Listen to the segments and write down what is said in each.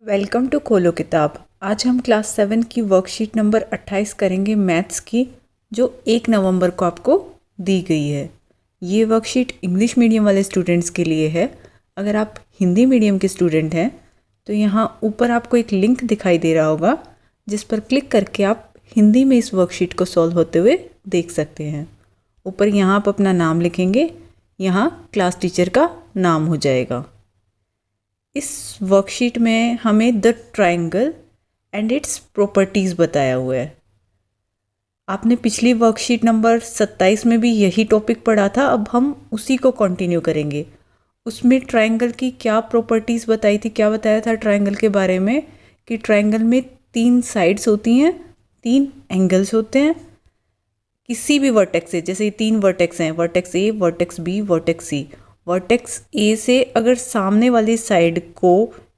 Welcome to खोलो किताब। आज हम क्लास 7 की वर्कशीट नंबर 28 करेंगे मैथ्स की, जो 1 नवंबर को आपको दी गई है। ये वर्कशीट इंग्लिश मीडियम वाले स्टूडेंट्स के लिए है। अगर आप हिंदी मीडियम के स्टूडेंट हैं तो यहाँ ऊपर आपको एक लिंक दिखाई दे रहा होगा, जिस पर क्लिक करके आप हिंदी में इस वर्कशीट को सॉल्व होते हुए देख सकते हैं। ऊपर यहाँ आप अपना नाम लिखेंगे, यहाँ क्लास टीचर का नाम हो जाएगा। इस वर्कशीट में हमें the triangle and it's properties बताया हुआ है। आपने पिछली वर्कशीट नंबर 27 में भी यही टॉपिक पढ़ा था, अब हम उसी को कंटिन्यू करेंगे। उसमें ट्रायंगल की क्या प्रॉपर्टीज़ बताई थी, क्या बताया था ट्रायंगल के बारे में कि ट्रायंगल में 3 साइड्स होती हैं, 3 एंगल्स होते हैं। किसी भी वर्टेक्स से, जैसे ये 3 वर्टेक्स हैं, vertex A, vertex B, vertex C. Vertex A से अगर सामने वाली साइड को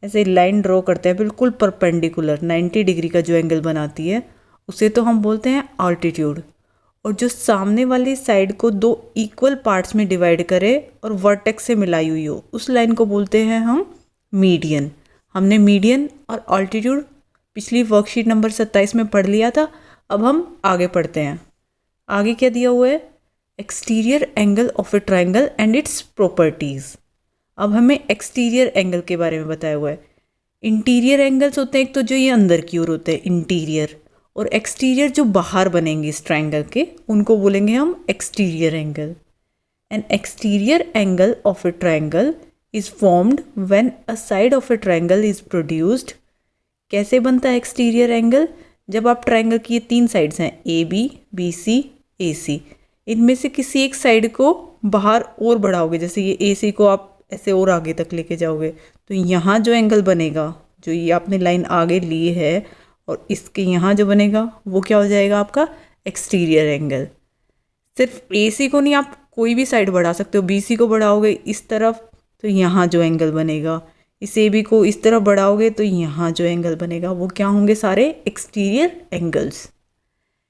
ऐसे लाइन ड्रॉ करते हैं बिल्कुल परपेंडिकुलर 90 डिग्री का जो एंगल बनाती है, उसे तो हम बोलते हैं अल्टीट्यूड। और जो सामने वाली साइड को 2 इक्वल पार्ट्स में डिवाइड करे और वर्टेक्स से मिलाई हुई हो, उस लाइन को बोलते हैं हम मीडियन। हमने मीडियन और अल्टीट्यूड पिछली वर्कशीट नंबर 27 में पढ़ लिया था। अब हम आगे पढ़ते हैं। आगे क्या दिया हुआ है? Exterior angle of a triangle and it's properties. अब हमें एक्सटीरियर एंगल के बारे में बताया हुआ है। इंटीरियर एंगल्स होते हैं एक तो जो ये अंदर की ओर होते हैं, इंटीरियर, और एक्सटीरियर जो बाहर बनेंगे इस ट्रायंगल के, उनको बोलेंगे हम exterior angle. N exterior angle of a triangle is formed when a side of a triangle is produced. कैसे बनता है एक्सटीरियर एंगल? जब आप ट्रायंगल की ये 3 साइड्स हैं, ए बी, बी सी, ए सी, इनमें से किसी एक साइड को बाहर और बढ़ाओगे, जैसे ये ए सी को आप ऐसे और आगे तक लेके जाओगे, तो यहाँ जो एंगल बनेगा, जो ये आपने लाइन आगे ली है और इसके यहाँ जो बनेगा, वो क्या हो जाएगा? आपका एक्सटीरियर एंगल। सिर्फ ए सी को नहीं, आप कोई भी साइड बढ़ा सकते हो। बी सी को बढ़ाओगे इस तरफ तो यहाँ जो एंगल बनेगा, इस ए बी को इस तरफ बढ़ाओगे तो यहाँ जो एंगल बनेगा, वो क्या होंगे? सारे exterior angles.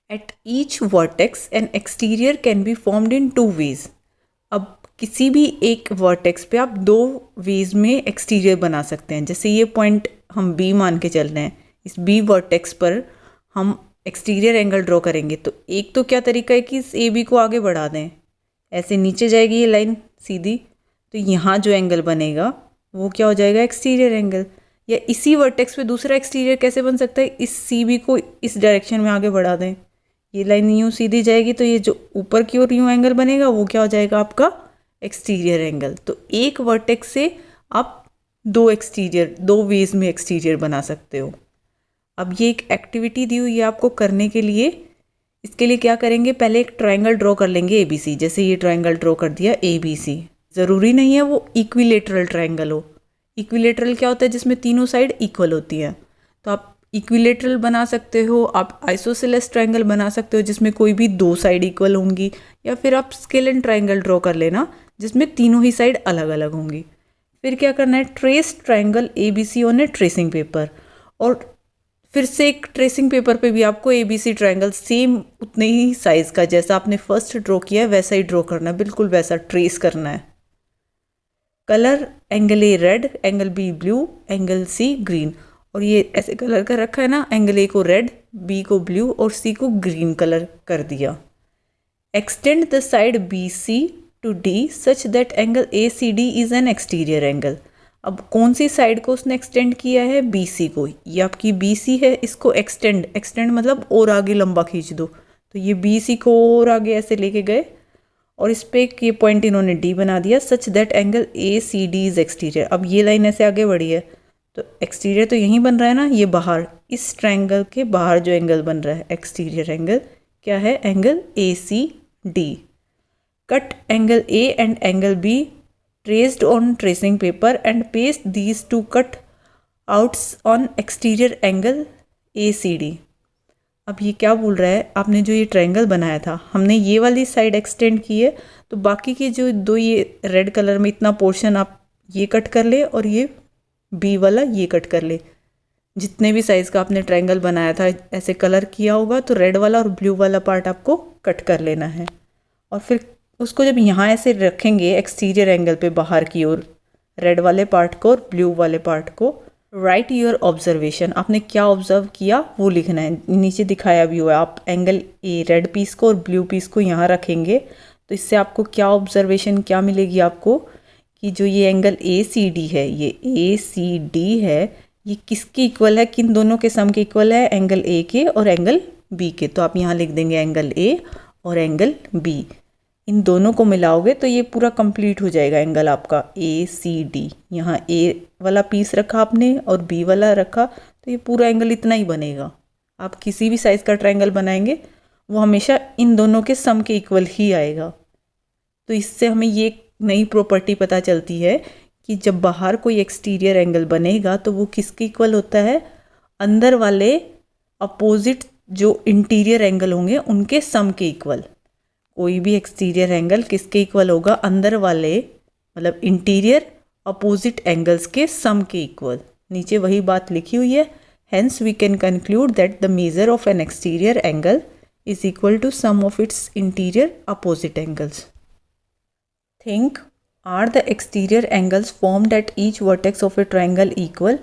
At each vertex, an exterior can be formed in 2 ways. अब किसी भी एक वर्टेक्स पे आप 2 वेज में एक्सटीरियर बना सकते हैं। जैसे ये पॉइंट हम बी मान के चल रहे हैं, इस बी वर्टेक्स पर हम एक्सटीरियर एंगल ड्रॉ करेंगे, तो एक तो क्या तरीका है कि इस ए बी को आगे बढ़ा दें, ऐसे नीचे जाएगी ये लाइन सीधी, तो यहाँ जो एंगल बनेगा वो क्या हो जाएगा? Exterior angle. या इसी वर्टेक्स पे दूसरा एक्सटीरियर कैसे बन सकता है? इस सी बी को इस डायरेक्शन में आगे बढ़ा दें, ये लाइन यूँ सीधी जाएगी, तो ये जो ऊपर की ओर यूँ एंगल बनेगा वो क्या हो जाएगा? आपका एक्सटीरियर एंगल। तो एक वर्टेक्स से आप 2 वेज में एक्सटीरियर बना सकते हो। अब ये एक एक्टिविटी दी हुई है आपको करने के लिए। इसके लिए क्या करेंगे? पहले एक ट्रायंगल ड्रॉ कर लेंगे ए बी सी। जैसे ये ट्रायंगल ड्रॉ कर दिया ए बी सी। ज़रूरी नहीं है वो इक्विलेटरल ट्रायंगल हो। इक्विलेटरल क्या होता है? जिसमें तीनों साइड इक्वल होती है। तो आप इक्विलेटरल बना सकते हो, आप आइसोसेलेस ट्रायंगल बना सकते हो जिसमें कोई भी 2 साइड इक्वल होंगी, या फिर आप स्केलन ट्रायंगल ड्रॉ कर लेना जिसमें तीनों ही साइड अलग अलग होंगी। फिर क्या करना है? Trace triangle A B C on a tracing paper. और फिर से एक ट्रेसिंग पेपर पे भी आपको A B C triangle same उतने ही साइज़ का, जैसा आपने फर्स्ट ड्रॉ किया है वैसा ही ड्रॉ करना है, बिल्कुल वैसा ट्रेस करना है। Colour angle A red, angle B blue, angle C green. और ये ऐसे कलर का रखा है ना, एंगल ए को रेड, बी को ब्लू और सी को ग्रीन कलर कर दिया। Extend the side B C to D such that angle A C D is an exterior angle. अब कौन सी साइड को उसने एक्सटेंड किया है? बी सी को। ये आपकी बी सी है, इसको एक्सटेंड मतलब और आगे लंबा खींच दो। तो ये बी सी को और आगे ऐसे लेके गए और इस पे ये पॉइंट इन्होंने डी बना दिया, such that angle A C D is exterior. अब ये लाइन ऐसे आगे बढ़ी है तो एक्सटीरियर तो यहीं बन रहा है ना, ये बाहर, इस ट्रायंगल के बाहर जो एंगल बन रहा है एक्सटीरियर एंगल क्या है? Angle A C D. Cut angle A and angle B traced on tracing paper and paste these 2 cut outs on exterior angle A C D. अब ये क्या बोल रहा है? आपने जो ये ट्रायंगल बनाया था, हमने ये वाली साइड एक्सटेंड की है, तो बाकी के जो 2 ये रेड कलर में इतना पोर्शन आप ये कट कर ले और ये बी वाला ये कट कर ले। जितने भी साइज़ का आपने ट्रायंगल बनाया था ऐसे कलर किया होगा, तो रेड वाला और ब्लू वाला पार्ट आपको कट कर लेना है। और फिर उसको जब यहाँ ऐसे रखेंगे एक्सटीरियर एंगल पे बाहर की ओर, रेड वाले पार्ट को और ब्लू वाले पार्ट को, राइट योर ऑब्जर्वेशन, आपने क्या ऑब्जर्व किया वो लिखना है। नीचे दिखाया भी हुआ है, आप एंगल ए रेड पीस को और ब्लू पीस को यहाँ रखेंगे तो इससे आपको क्या ऑब्जर्वेशन क्या मिलेगी आपको कि जो ये एंगल ए सी डी है, ये ए सी डी है, ये किसके इक्वल है, किन दोनों के सम के इक्वल है, एंगल ए के और एंगल बी के। तो आप यहाँ लिख देंगे एंगल ए और एंगल बी, इन दोनों को मिलाओगे तो ये पूरा कंप्लीट हो जाएगा एंगल आपका ए सी डी। यहाँ ए वाला पीस रखा आपने और बी वाला रखा तो ये पूरा एंगल इतना ही बनेगा। आप किसी भी साइज़ का ट्रायंगल बनाएंगे वो हमेशा इन दोनों के सम के इक्वल ही आएगा। तो इससे हमें ये नई प्रॉपर्टी पता चलती है कि जब बाहर कोई एक्सटीरियर एंगल बनेगा तो वो किसके इक्वल होता है, अंदर वाले अपोजिट जो इंटीरियर एंगल होंगे उनके सम के इक्वल। कोई भी एक्सटीरियर एंगल किसके इक्वल होगा, अंदर वाले मतलब इंटीरियर अपोजिट एंगल्स के सम के इक्वल। नीचे वही बात लिखी हुई है, hence we can conclude that the measure of an exterior angle is equal to sum of its interior opposite angles. Think, are the exterior angles formed at each vertex of a triangle equal.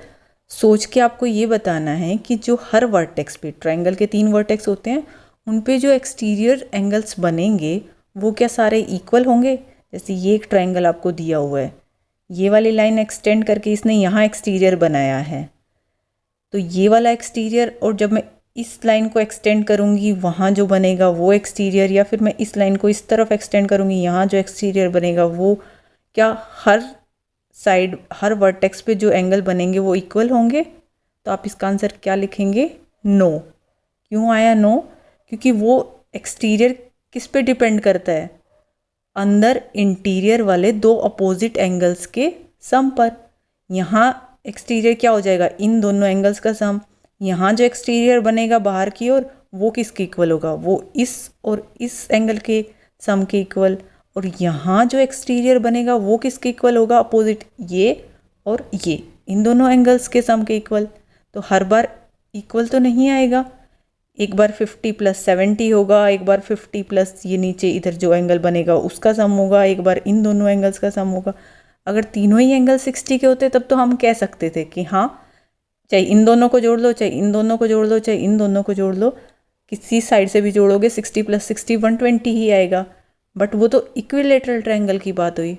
सोच के आपको ये बताना है कि जो हर vertex पे, triangle के 3 वर्टेक्स होते हैं, उन पे जो एक्सटीरियर एंगल्स बनेंगे वो क्या सारे इक्वल होंगे। जैसे ये एक ट्रायंगल आपको दिया हुआ है, ये वाली लाइन एक्सटेंड करके इसने यहाँ एक्सटीरियर बनाया है, तो ये वाला एक्सटीरियर, और जब मैं इस लाइन को एक्सटेंड करूँगी वहाँ जो बनेगा वो एक्सटीरियर, या फिर मैं इस लाइन को इस तरफ एक्सटेंड करूँगी यहाँ जो एक्सटीरियर बनेगा वो, क्या हर साइड हर वर्टेक्स पे जो एंगल बनेंगे वो इक्वल होंगे। तो आप इसका आंसर क्या लिखेंगे, नो। क्यों आया नो, क्योंकि वो एक्सटीरियर किस पे डिपेंड करता है, अंदर इंटीरियर वाले 2 अपोजिट एंगल्स के सम पर। यहाँ एक्सटीरियर क्या हो जाएगा, इन दोनों एंगल्स का सम। यहाँ जो एक्सटीरियर बनेगा बाहर की ओर वो किसके इक्वल होगा, वो इस और इस एंगल के सम के इक्वल। और यहाँ जो एक्सटीरियर बनेगा वो किसके इक्वल होगा, अपोजिट, ये और ये, इन दोनों एंगल्स के सम के इक्वल। तो हर बार इक्वल तो नहीं आएगा, एक बार 50 + 70 होगा, एक बार 50 प्लस ये नीचे इधर जो एंगल बनेगा उसका सम होगा, एक बार इन दोनों एंगल्स का सम होगा। अगर तीनों ही एंगल 60 के होते तब तो हम कह सकते थे कि हाँ, चाहे इन दोनों को जोड़ लो, चाहे इन दोनों को जोड़ लो, चाहे इन दोनों को जोड़ लो, किसी साइड से भी जोड़ोगे 60 + 60 120 ही आएगा। बट वो तो इक्विलेटरल ट्रायंगल की बात हुई,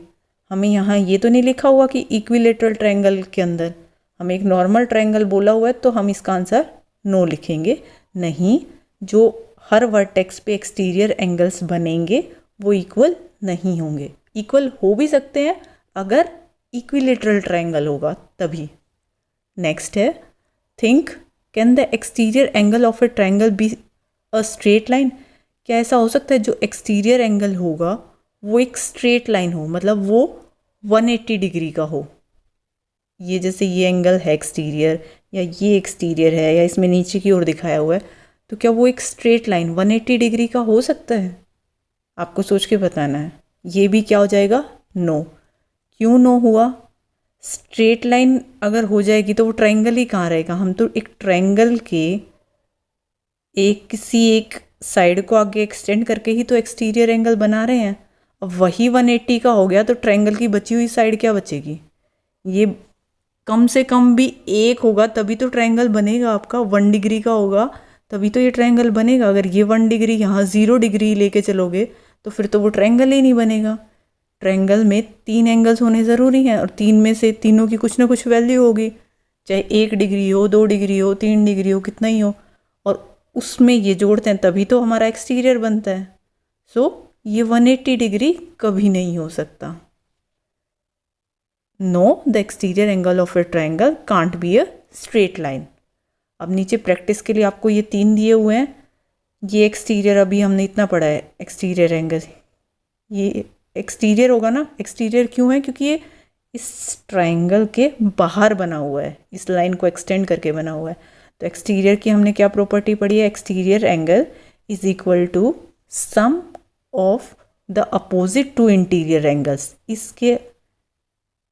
हमें यहाँ ये तो नहीं लिखा हुआ कि इक्विलेटरल ट्रायंगल के अंदर, हमें एक नॉर्मल ट्रायंगल बोला हुआ है तो हम इसका आंसर नो लिखेंगे। नहीं, जो हर वर्टेक्स पे एक्सटीरियर एंगल्स बनेंगे वो इक्वल नहीं होंगे। इक्वल हो भी सकते हैं अगर इक्विलेटरल ट्रायंगल होगा तभी। नेक्स्ट है, think, can the exterior angle of a triangle B a straight line. क्या ऐसा हो सकता है जो एक्सटीरियर एंगल होगा वो एक स्ट्रेट लाइन हो, मतलब वो 180 डिग्री का हो। ये जैसे ये एंगल है एक्सटीरियर, या ये एक्सटीरियर है, या इसमें नीचे की ओर दिखाया हुआ है, तो क्या वो एक स्ट्रेट लाइन 180 डिग्री का हो सकता है? आपको सोच के बताना है। ये भी क्या हो जाएगा, नो। क्यों नो हुआ? स्ट्रेट लाइन अगर हो जाएगी तो वो ट्रायंगल ही कहाँ रहेगा। हम तो एक ट्रायंगल के किसी एक साइड को आगे एक्सटेंड करके ही तो एक्सटीरियर एंगल बना रहे हैं। अब वही 180 का हो गया तो ट्रायंगल की बची हुई साइड क्या बचेगी? ये कम से कम भी एक होगा तभी तो ट्रायंगल बनेगा आपका। 1 डिग्री का होगा तभी तो ये ट्रायंगल बनेगा। अगर ये 1 डिग्री यहाँ 0 डिग्री लेके चलोगे तो फिर तो वो ट्रायंगल ही नहीं बनेगा। ट्रायंगल में 3 एंगल्स होने ज़रूरी हैं और 3 में से तीनों की कुछ ना कुछ वैल्यू होगी, चाहे 1 डिग्री हो, 2 डिग्री हो, 3 डिग्री हो, कितना ही हो, और उसमें ये जोड़ते हैं तभी तो हमारा एक्सटीरियर बनता है। सो ये 180 डिग्री कभी नहीं हो सकता। No, the exterior angle of a triangle can't be a straight line. अब नीचे प्रैक्टिस के लिए आपको ये 3 दिए हुए हैं। ये एक्सटीरियर अभी हमने इतना पढ़ा है, एक्सटीरियर एंगल, ये एक्सटीरियर होगा ना। एक्सटीरियर क्यों है? क्योंकि ये इस ट्रायंगल के बाहर बना हुआ है, इस लाइन को एक्सटेंड करके बना हुआ है। तो एक्सटीरियर की हमने क्या प्रॉपर्टी पढ़ी है? Exterior angle is equal to sum of the opposite to interior angles. इसके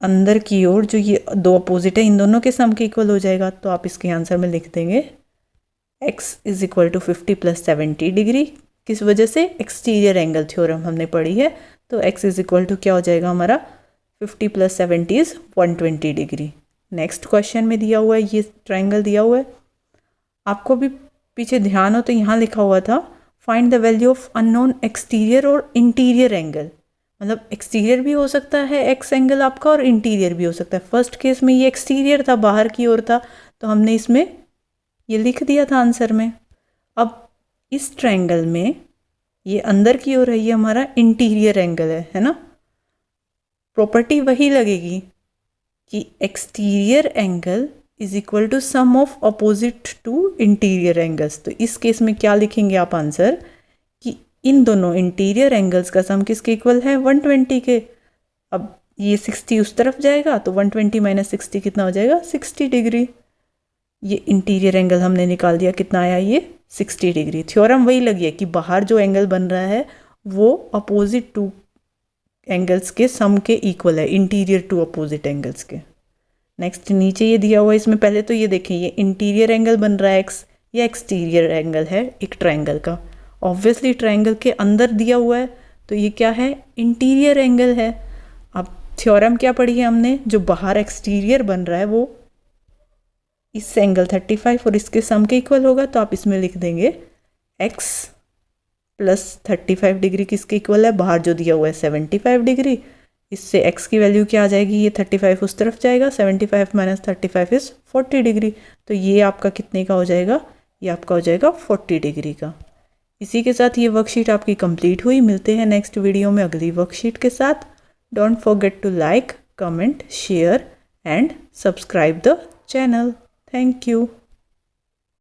अंदर की ओर जो ये 2 अपोजिट है इन दोनों के सम के इक्वल हो जाएगा। तो आप इसके आंसर में लिख देंगे x is equal to 50 + 70 degree. किस वजह से? एक्सटीरियर एंगल थ्योरम हमने पढ़ी है। तो x इज इक्वल टू क्या हो जाएगा हमारा? 50 + 70 इज 120 डिग्री। नेक्स्ट क्वेश्चन में दिया हुआ है, ये ट्रायंगल दिया हुआ है, आपको भी पीछे ध्यान हो तो यहाँ लिखा हुआ था find the value of unknown exterior और इंटीरियर एंगल। मतलब एक्सटीरियर भी हो सकता है एक्स एंगल आपका और इंटीरियर भी हो सकता है। फर्स्ट केस में ये एक्सटीरियर था, बाहर की ओर था, तो हमने इसमें ये लिख दिया था आंसर में। अब इस ट्रायंगल में ये अंदर की ओर है, ये हमारा इंटीरियर एंगल है ना। प्रॉपर्टी वही लगेगी कि exterior angle is equal to sum of opposite to interior angles. तो इस केस में क्या लिखेंगे आप आंसर कि इन दोनों इंटीरियर एंगल्स का सम किसके इक्वल है, 120 के। अब ये 60 उस तरफ जाएगा तो 120 माइनस 60 कितना हो जाएगा, 60 डिग्री। ये इंटीरियर एंगल हमने निकाल दिया, कितना आया ये 60 डिग्री। थ्योरम वही लगी है कि बाहर जो एंगल बन रहा है वो अपोजिट टू एंगल्स के सम के इक्वल है, इंटीरियर टू अपोजिट एंगल्स के। नेक्स्ट नीचे ये दिया हुआ है, इसमें पहले तो ये देखें ये इंटीरियर एंगल बन रहा है एक्स, या एक्सटीरियर एंगल है एक ट्रायंगल का। ऑब्वियसली ट्रायंगल के अंदर दिया हुआ है तो ये क्या है, इंटीरियर एंगल है। अब थ्योरम क्या पढ़ी है हमने, जो बाहर एक्सटीरियर बन रहा है वो इस एंगल 35 और इसके सम के इक्वल होगा। तो आप इसमें लिख देंगे x प्लस 35 डिग्री किसके इक्वल है, बाहर जो दिया हुआ है 75 डिग्री। इससे x की वैल्यू क्या आ जाएगी, ये 35 उस तरफ जाएगा, 75 माइनस 35 इज 40 डिग्री। तो ये आपका कितने का हो जाएगा, ये आपका हो जाएगा 40 डिग्री का। इसी के साथ ये वर्कशीट आपकी कंप्लीट हुई। मिलते हैं नेक्स्ट वीडियो में अगली वर्कशीट के साथ। Don't forget to like, comment, share and subscribe the channel. Thank you.